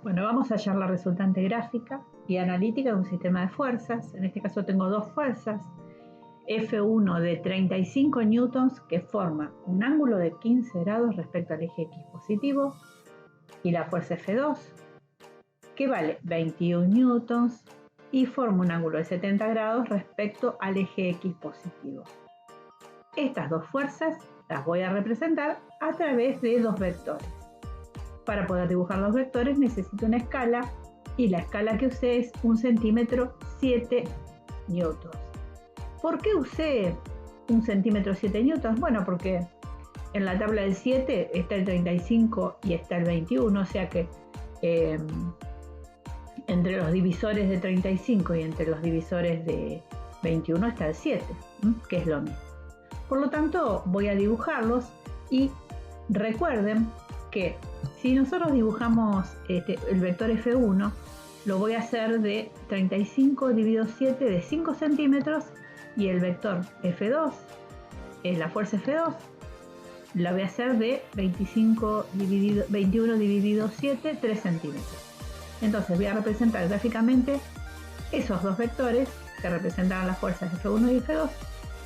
Bueno, vamos a hallar la resultante gráfica y analítica de un sistema de fuerzas. En este caso tengo dos fuerzas, F1 de 35 newtons que forma un ángulo de 15 grados respecto al eje X positivo, y la fuerza F2 que vale 21 newtons y forma un ángulo de 70 grados respecto al eje X positivo. Estas dos fuerzas las voy a representar a través de dos vectores. Para poder dibujar los vectores necesito una escala, y la escala que usé es 1 centímetro 7 newtons. ¿Por qué usé 1 centímetro 7 newtons? Bueno, porque en la tabla del 7 está el 35 y está el 21, o sea que entre los divisores de 35 y entre los divisores de 21 está el 7, que es lo mismo. Por lo tanto, voy a dibujarlos, y recuerden que si nosotros dibujamos el vector F1, lo voy a hacer de 35 dividido 7 de 5 centímetros, y el vector F2, la fuerza F2, la voy a hacer de 21 dividido 7, 3 centímetros. Entonces voy a representar gráficamente esos dos vectores que representan las fuerzas F1 y F2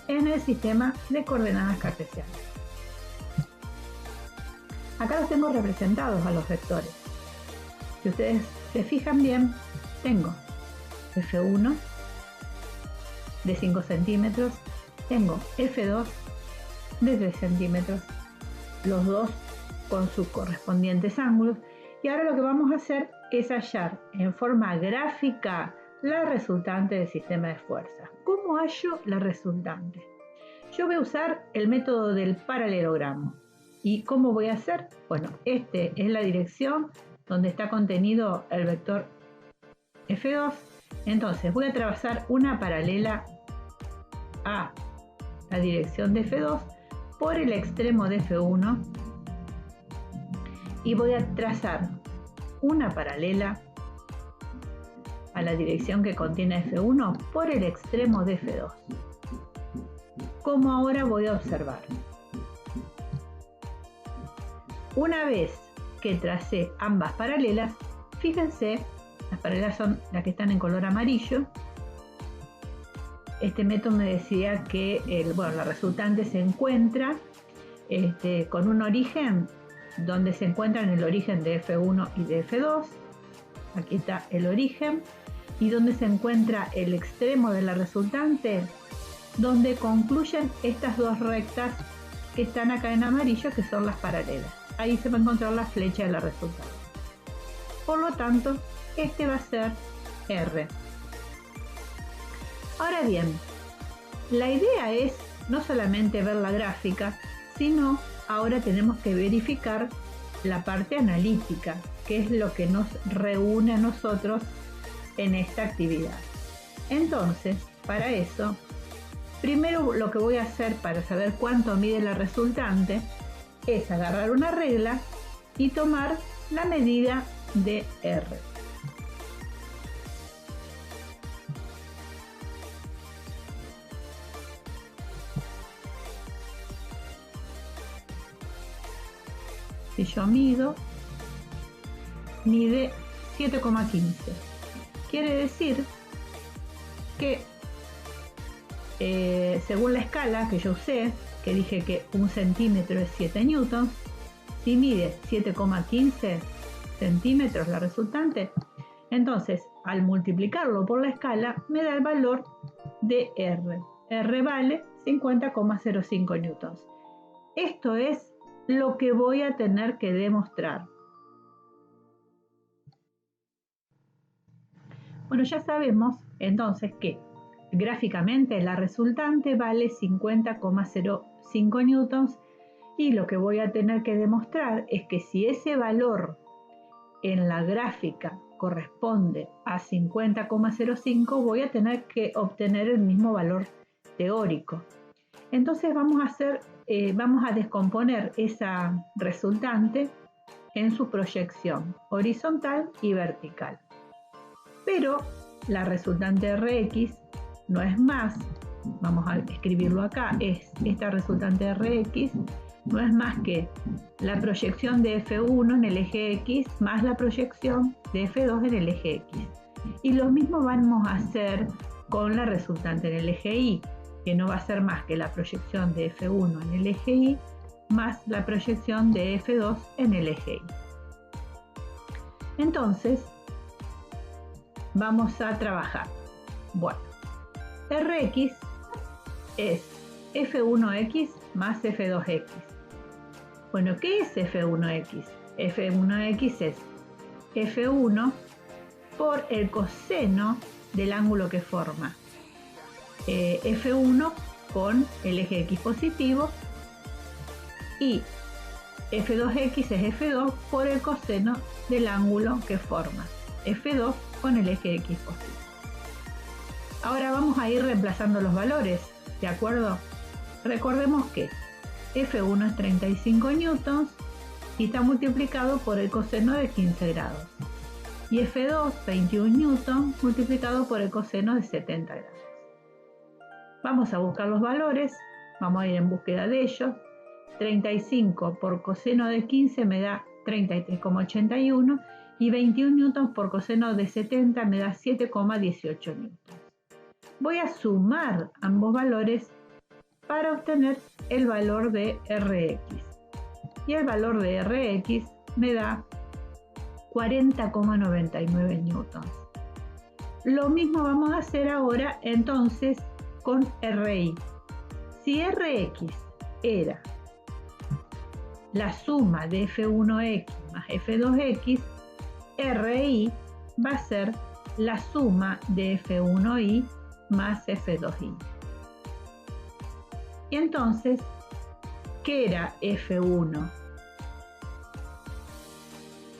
en el sistema de coordenadas cartesianas. Acá los tengo representados a los vectores. Si ustedes se fijan bien, tengo F1 de 5 centímetros, tengo F2 de 3 centímetros, los dos con sus correspondientes ángulos. Y ahora lo que vamos a hacer es hallar en forma gráfica la resultante del sistema de fuerzas. ¿Cómo hallo la resultante? Yo voy a usar el método del paralelogramo. ¿Y cómo voy a hacer? Bueno, esta es la dirección donde está contenido el vector F2. Entonces voy a trazar una paralela a la dirección de F2 por el extremo de F1, y voy a trazar una paralela a la dirección que contiene F1 por el extremo de F2. Como ahora voy a observar. Una vez que tracé ambas paralelas, fíjense, las paralelas son las que están en color amarillo. Este método me decía que la resultante se encuentra con un origen donde se encuentran el origen de F1 y de F2. Aquí está el origen, y donde se encuentra el extremo de la resultante, donde concluyen estas dos rectas que están acá en amarillo, que son las paralelas. Ahí se va a encontrar la flecha de la resultante. Por lo tanto, este va a ser R. Ahora bien, la idea es no solamente ver la gráfica, sino ahora tenemos que verificar la parte analítica, que es lo que nos reúne a nosotros en esta actividad. Entonces, para eso, primero lo que voy a hacer para saber cuánto mide la resultante es agarrar una regla y tomar la medida de R. Si yo mido, mide 7,15. Quiere decir que según la escala que yo usé, que dije que 1 centímetro es 7 newtons, si mide 7,15 centímetros la resultante, entonces al multiplicarlo por la escala me da el valor de R. R vale 50,05 newtons. Esto es lo que voy a tener que demostrar. Bueno, ya sabemos entonces que gráficamente la resultante vale 50,05 newtons, y lo que voy a tener que demostrar es que si ese valor en la gráfica corresponde a 50,05, voy a tener que obtener el mismo valor teórico. Entonces vamos a descomponer esa resultante en su proyección horizontal y vertical. Pero la resultante Rx no es más, vamos a escribirlo acá, es esta resultante Rx, no es más que la proyección de F1 en el eje X más la proyección de F2 en el eje X. Y lo mismo vamos a hacer con la resultante en el eje Y, que no va a ser más que la proyección de F1 en el eje Y más la proyección de F2 en el eje Y. Entonces, vamos a trabajar. Bueno, Rx es F1x más F2x. Bueno, ¿qué es F1x? F1x es F1 por el coseno del ángulo que forma F1 con el eje X positivo, y F2x es F2 por el coseno del ángulo que forma F2 con el eje X positivo. Ahora vamos a ir reemplazando los valores, ¿de acuerdo? Recordemos que F1 es 35 newtons y está multiplicado por el coseno de 15 grados. Y F2, 21 newtons, multiplicado por el coseno de 70 grados. Vamos a buscar los valores, vamos a ir en búsqueda de ellos. 35 por coseno de 15 me da 33,81 y 21 newtons por coseno de 70 me da 7,18 newtons. Voy a sumar ambos valores para obtener el valor de Rx. Y el valor de Rx me da 40,99 newtons. Lo mismo vamos a hacer ahora entonces con Ri. Si Rx era la suma de F1x más F2x, Ri va a ser la suma de F1y más F2y. Y entonces, ¿qué era F1?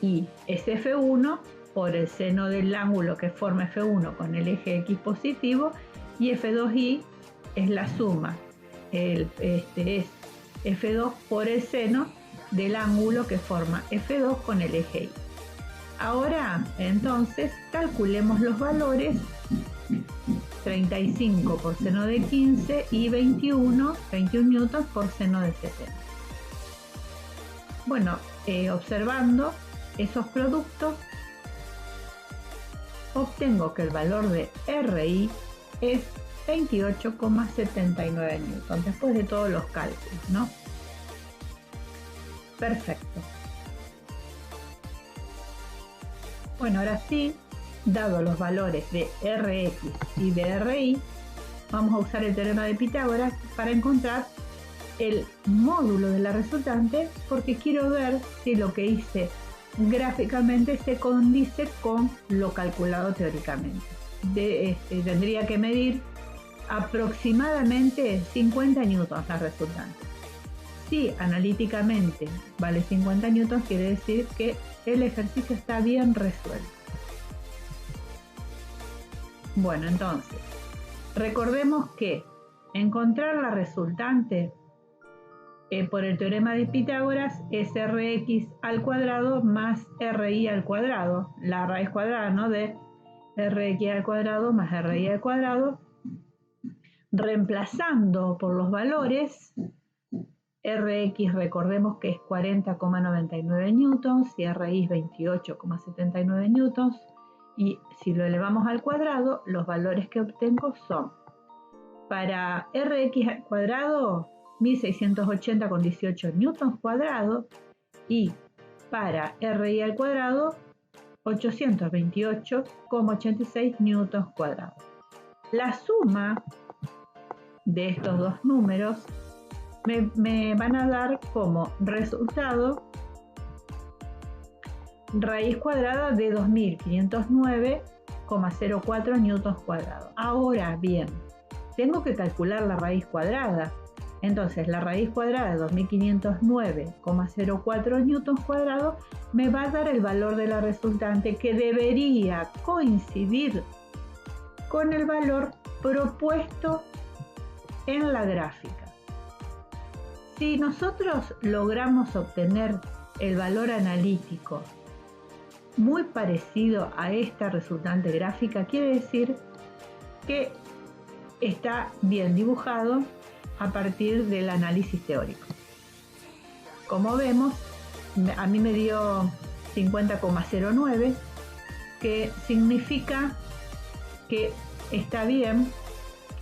Y es F1 por el seno del ángulo que forma F1 con el eje X positivo, y F2y es la suma, es F2 por el seno del ángulo que forma F2 con el eje Y. Ahora, entonces, calculemos los valores. 35 por seno de 15 y 21 newtons por seno de 70. Bueno, observando esos productos, obtengo que el valor de Ri es 28,79 newtons, después de todos los cálculos, ¿no? Perfecto. Bueno, ahora sí, dado los valores de Rx y de Ri, vamos a usar el teorema de Pitágoras para encontrar el módulo de la resultante, porque quiero ver si lo que hice gráficamente se condice con lo calculado teóricamente. Tendría que medir aproximadamente 50 newtons la resultante. Si analíticamente vale 50 newtons, quiere decir que el ejercicio está bien resuelto. Bueno, entonces, recordemos que encontrar la resultante por el teorema de Pitágoras es Rx al cuadrado más Ri al cuadrado, la raíz cuadrada, ¿no?, de Rx al cuadrado más Ri al cuadrado, reemplazando por los valores. Rx recordemos que es 40,99 newtons y Ri 28,79 newtons, y si lo elevamos al cuadrado, los valores que obtengo son, para Rx al cuadrado, 1680,18 newtons cuadrados, y para Ri al cuadrado, 828,86 newtons cuadrados. La suma de estos dos números me van a dar como resultado raíz cuadrada de 2509,04 newtons cuadrados. Ahora bien, tengo que calcular la raíz cuadrada. Entonces, la raíz cuadrada de 2509,04 newtons cuadrados me va a dar el valor de la resultante, que debería coincidir con el valor propuesto en la gráfica. Si nosotros logramos obtener el valor analítico muy parecido a esta resultante gráfica, quiere decir que está bien dibujado a partir del análisis teórico. como vemos, a mí me dio 50,09, que significa que está bien.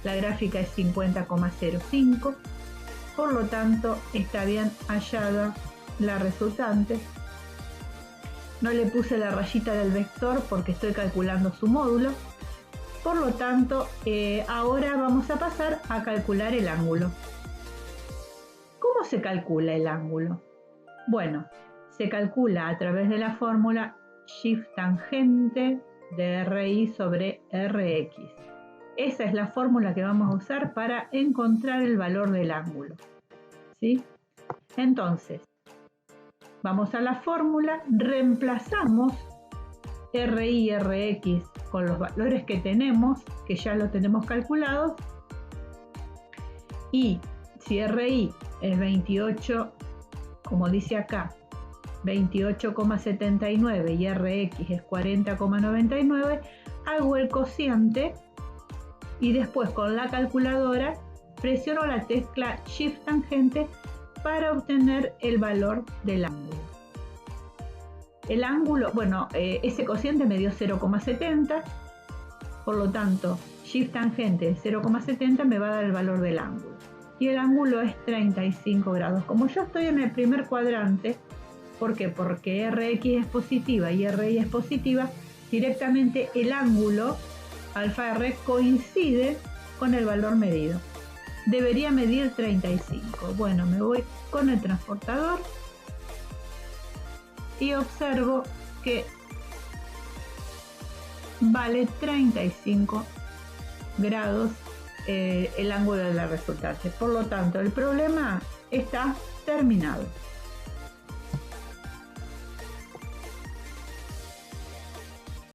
La gráfica es 50,05, por lo tanto está bien hallada la resultante. No le puse la rayita del vector porque estoy calculando su módulo. Por lo tanto, ahora vamos a pasar a calcular el ángulo. ¿Cómo se calcula el ángulo? Bueno, se calcula a través de la fórmula shift tangente de RI sobre RX. Esa es la fórmula que vamos a usar para encontrar el valor del ángulo, ¿sí? Entonces, vamos a la fórmula, reemplazamos RI y RX con los valores que tenemos, que ya lo tenemos calculados, y si RI es 28, como dice acá, 28,79 y RX es 40,99, hago el cociente y después con la calculadora presiono la tecla Shift tangente para obtener el valor del ángulo. El ángulo, bueno, ese cociente me dio 0,70, por lo tanto Shift tangente de 0,70 me va a dar el valor del ángulo. Y el ángulo es 35 grados. Como yo estoy en el primer cuadrante, ¿por qué? Porque RX es positiva y RI es positiva, directamente el ángulo alfa R coincide con el valor medido. Debería medir 35. Bueno, me voy con el transportador y observo que vale 35 grados el ángulo de la resultante. Por lo tanto, el problema está terminado.